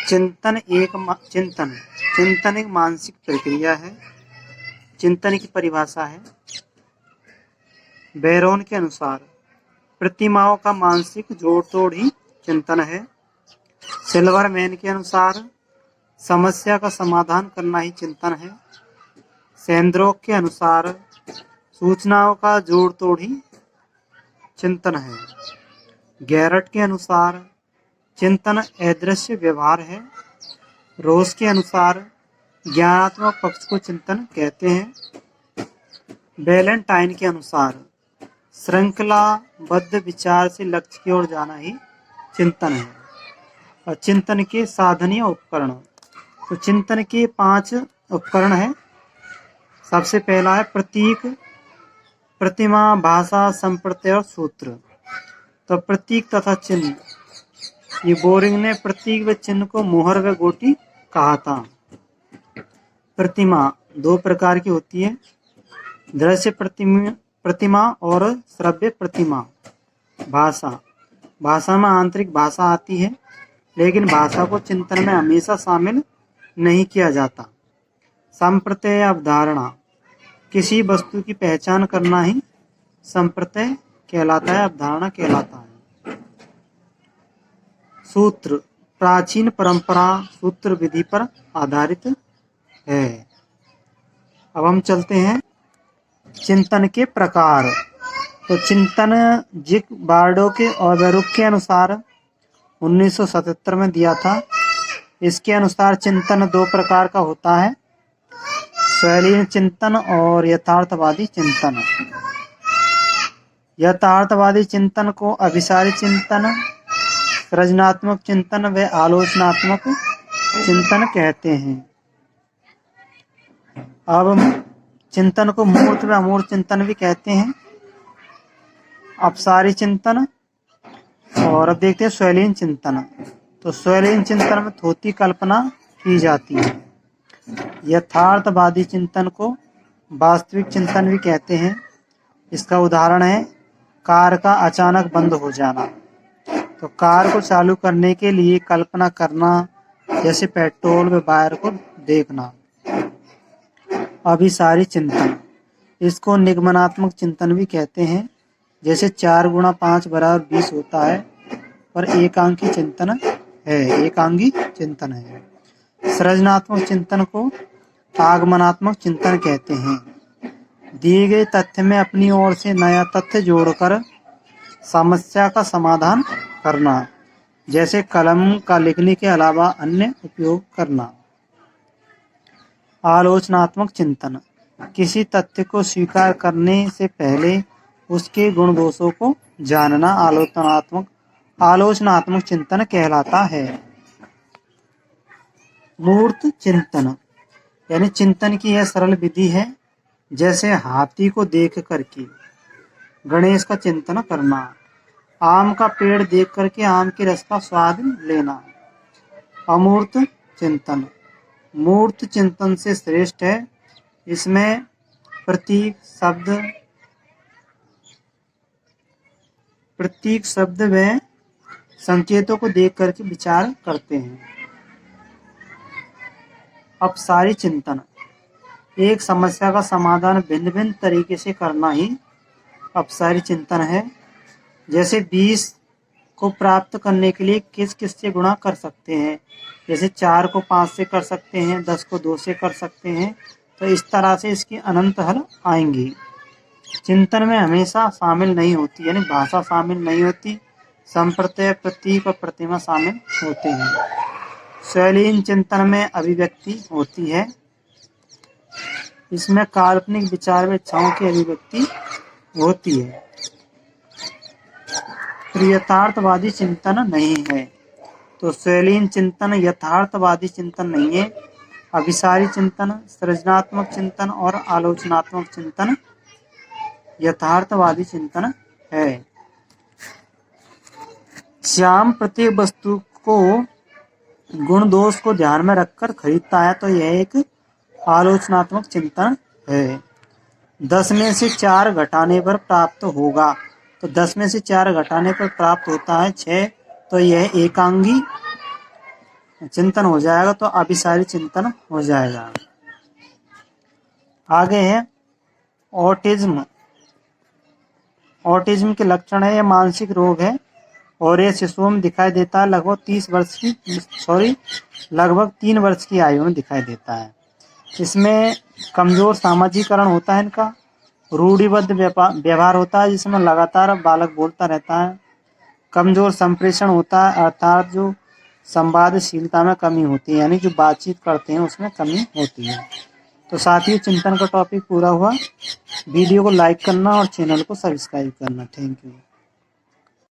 चिंतन चिंतन एक मानसिक प्रक्रिया है। चिंतन की परिभाषा है। बैरोन के अनुसार प्रतिमाओं का मानसिक जोड़ तोड़ ही चिंतन है। सिल्वरमैन के अनुसार समस्या का समाधान करना ही चिंतन है। सेंद्रोक के अनुसार सूचनाओं का जोड़ तोड़ ही चिंतन है। गैरट के अनुसार चिंतन अदृश्य व्यवहार है। रोज के अनुसार ज्ञानात्मक पक्ष को चिंतन कहते हैं। वैलेंटाइन के अनुसार श्रृंखलाबद्ध विचार से लक्ष्य की ओर जाना ही चिंतन है। और चिंतन के साधनीय उपकरण, तो चिंतन के 5 उपकरण हैं। सबसे पहला है प्रतीक, प्रतिमा, भाषा, संप्रत्यय और सूत्र। तो प्रतीक तथा चिन्ह, ये बोरिंग ने प्रतीक व चिन्ह को मोहर व गोटी कहा था। प्रतिमा 2 प्रकार की होती है, दृश्य प्रतिमा और श्रव्य प्रतिमा। भाषा में आंतरिक भाषा आती है, लेकिन भाषा को चिंतन में हमेशा शामिल नहीं किया जाता। संप्रत्यय अवधारणा, किसी वस्तु की पहचान करना ही संप्रत्यय कहलाता है, अवधारणा कहलाता है। सूत्र, प्राचीन परंपरा सूत्र विधि पर आधारित है। अब हम चलते हैं चिंतन के प्रकार। तो चिंतन जिक बार्डो के ऑबेरुक के अनुसार 1977 में दिया था। इसके अनुसार चिंतन 2 प्रकार का होता है, शैलीन चिंतन और यथार्थवादी चिंतन। यथार्थवादी चिंतन को अभिसारी चिंतन, सृजनात्मक चिंतन व आलोचनात्मक चिंतन कहते हैं। अब चिंतन को मूर्त व अमूर्त चिंतन भी कहते हैं, अपसारी चिंतन। और अब देखते हैं शैलीन चिंतन। तो शैलीन चिंतन में थोथी कल्पना की जाती है। यथार्थवादी चिंतन को वास्तविक चिंतन भी कहते हैं। इसका उदाहरण है कार का अचानक बंद हो जाना। तो कार को चालू करने के लिए कल्पना करना, जैसे पेट्रोल व वायर को देखना। अभिसारी चिंतन, इसको निगमनात्मक चिंतन भी कहते हैं, जैसे 4 × 5 = 20 होता है, पर एकांकी चिंतन है। सृजनात्मक चिंतन को आगमनात्मक चिंतन कहते हैं। दिए गए तथ्य में अपनी ओर से नया तथ्य जोड़कर समस्या का समाधान करना, जैसे कलम का लिखने के अलावा अन्य उपयोग करना। आलोचनात्मक चिंतन, किसी तथ्य को स्वीकार करने से पहले उसके गुण दोषों को जानना आलोचनात्मक चिंतन कहलाता है। मूर्त चिंतन, यानी चिंतन की यह सरल विधि है, जैसे हाथी को देख करके गणेश का चिंतन करना, आम का पेड़ देख करके आम के रस का स्वाद लेना। अमूर्त चिंतन मूर्त चिंतन से श्रेष्ठ है। इसमें प्रतीक शब्द व संकेतों को देख करके विचार करते हैं। अपसारी चिंतन, एक समस्या का समाधान भिन्न भिन्न तरीके से करना ही अपसारी चिंतन है। जैसे 20 को प्राप्त करने के लिए किस से गुणा कर सकते हैं, जैसे 4 को 5 से कर सकते हैं, 10 को 2 से कर सकते हैं। तो इस तरह से इसकी अनंत हल आएंगी। चिंतन में हमेशा शामिल नहीं होती, यानी भाषा शामिल नहीं होती, संप्रत्यय, प्रतीक और प्रतिमा शामिल होते हैं। शैलीन चिंतन में अभिव्यक्ति होती है। इसमें काल्पनिक विचार व इच्छाओं की अभिव्यक्ति होती है। यथार्थवादी चिंतन नहीं है। तो शैलीन चिंतन यथार्थवादी चिंतन नहीं है। अभिसारी चिंतन, सृजनात्मक चिंतन और आलोचनात्मक चिंतन यथार्थवादी चिंतन है। श्याम प्रत्येक वस्तु को गुण दोष को ध्यान में रखकर खरीदता है, तो यह एक आलोचनात्मक चिंतन है। 10 में से 4 घटाने पर प्राप्त होगा, तो 10 में से 4 घटाने पर प्राप्त होता है 6, तो यह एकांगी चिंतन हो जाएगा तो अभिसारी चिंतन हो जाएगा। आगे है ऑटिज्म। ऑटिज्म के लक्षण है, ये मानसिक रोग है और ये शिशुओं में दिखाई देता है। लगभग 3 वर्ष की आयु में दिखाई देता है। इसमें कमजोर सामाजिकरण होता है इनका, रूढ़िबद्ध व्यवहार होता है जिसमें लगातार बालक बोलता रहता है, कमजोर संप्रेषण होता है अर्थात जो संवादशीलता में कमी होती है, यानी जो बातचीत करते हैं उसमें कमी होती है। तो साथियों, चिंतन का टॉपिक पूरा हुआ। वीडियो को लाइक करना और चैनल को सब्सक्राइब करना। Thank you.